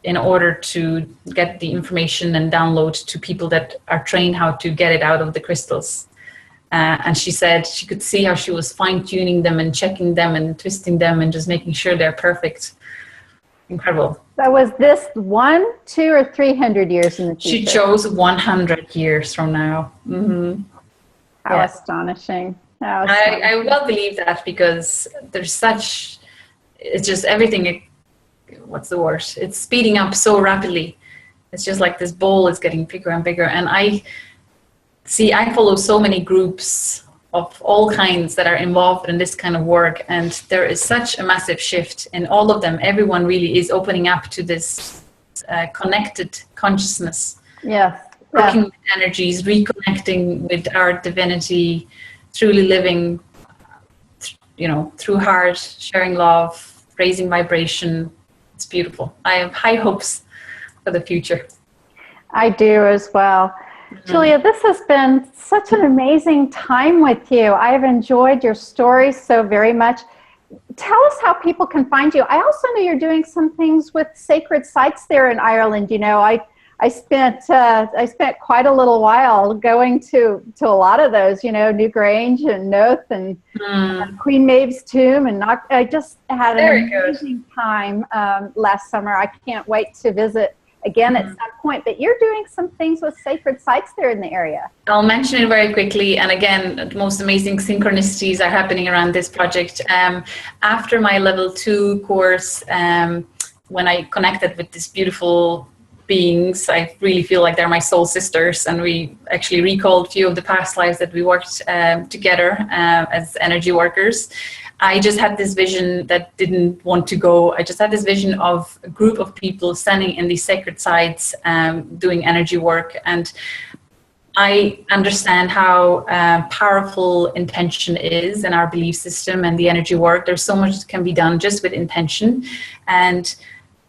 in order to get the information and download to people that are trained how to get it out of the crystals. And she said she could see how she was fine-tuning them and checking them and twisting them and just making sure they're perfect. Incredible. So was this 1, 2, or 300 years in the future? She chose 100 years from now. Mm-hmm. How astonishing. I well believe that, because there's it's just everything, what's the word? It's speeding up so rapidly. It's just like this bowl is getting bigger and bigger. And I follow so many groups of all kinds that are involved in this kind of work, and there is such a massive shift in all of them. Everyone really is opening up to this connected consciousness. Yes. Working with energies, reconnecting with our divinity, truly living, through heart, sharing love, raising vibration. It's beautiful. I have high hopes for the future. I do as well. Julia, this has been such an amazing time with you. I have enjoyed your story so very much. Tell us how people can find you. I also know you're doing some things with sacred sites there in Ireland. I spent quite a little while going to a lot of those, Newgrange and Noth and Queen Maeve's tomb, and I just had an amazing time last summer. I can't wait to visit again at some point, but you're doing some things with sacred sites there in the area. I'll mention it very quickly. And again, the most amazing synchronicities are happening around this project. After my level 2 course, when I connected with these beautiful beings, I really feel like they're my soul sisters. And we actually recalled a few of the past lives that we worked together as energy workers. I just had this vision that didn't want to go. I just had this vision of a group of people standing in these sacred sites, doing energy work. And I understand how powerful intention is in our belief system and the energy work. There's so much that can be done just with intention. And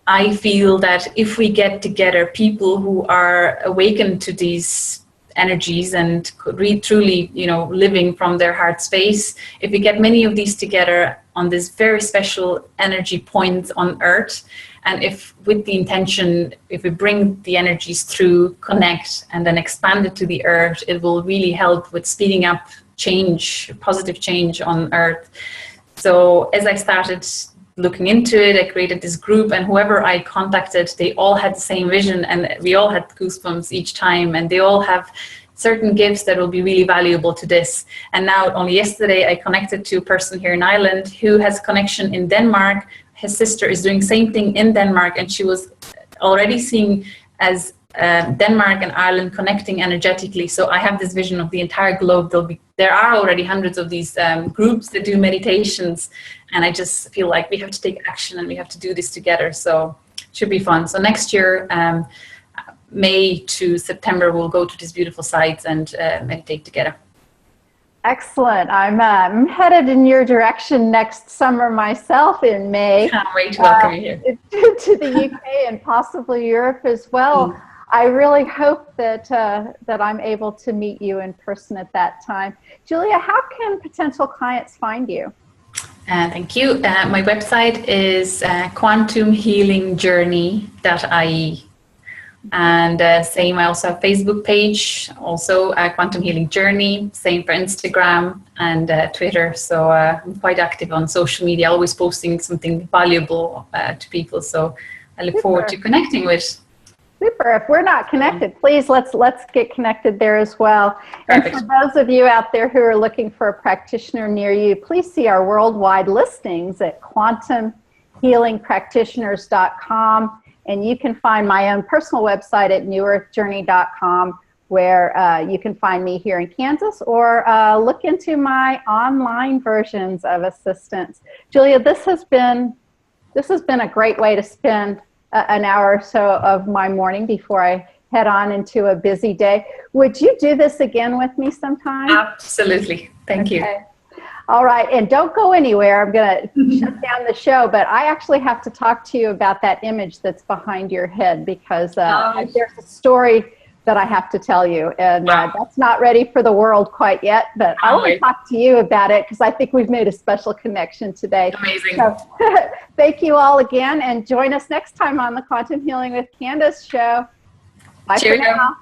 I feel that if we get together people who are awakened to these energies and truly, living from their heart space, if we get many of these together on this very special energy point on Earth, and if with the intention, if we bring the energies through, connect, and then expand it to the Earth, it will really help with speeding up change, positive change on Earth. So as I started looking into it, I created this group, and whoever I contacted, they all had the same vision, and we all had goosebumps each time, and they all have certain gifts that will be really valuable to this. And now, only yesterday, I connected to a person here in Ireland who has a connection in Denmark. His sister is doing same thing in Denmark, and she was already seeing as Denmark and Ireland connecting energetically. So I have this vision of the entire globe. There are already hundreds of these groups that do meditations, and I just feel like we have to take action and we have to do this together. So it should be fun. So next year, May to September, we'll go to these beautiful sites and meditate together. Excellent. I'm headed in your direction next summer myself in May. Can't wait to welcome you here. To the UK and possibly Europe as well. I really hope that that I'm able to meet you in person at that time. Julia, how can potential clients find you? Thank you. My website is quantumhealingjourney.ie. And same, I also have Facebook page, also Quantum Healing Journey, same for Instagram and Twitter. So I'm quite active on social media, always posting something valuable to people. So I look forward to connecting with. Super. If we're not connected, please let's get connected there as well. Perfect. And for those of you out there who are looking for a practitioner near you, please see our worldwide listings at quantumhealingpractitioners.com. And you can find my own personal website at newearthjourney.com, where you can find me here in Kansas, or look into my online versions of assistance. Julia, this has been a great way to spend an hour or so of my morning before I head on into a busy day. Would you do this again with me sometime? Absolutely. Thank you. All right, and don't go anywhere. I'm going to shut down the show, but I actually have to talk to you about that image that's behind your head, because there's a story that I have to tell you, and that's not ready for the world quite yet, but I want to talk to you about it because I think we've made a special connection today. Amazing. So, thank you all again, and join us next time on the Quantum Healing with Candace show. Bye for now.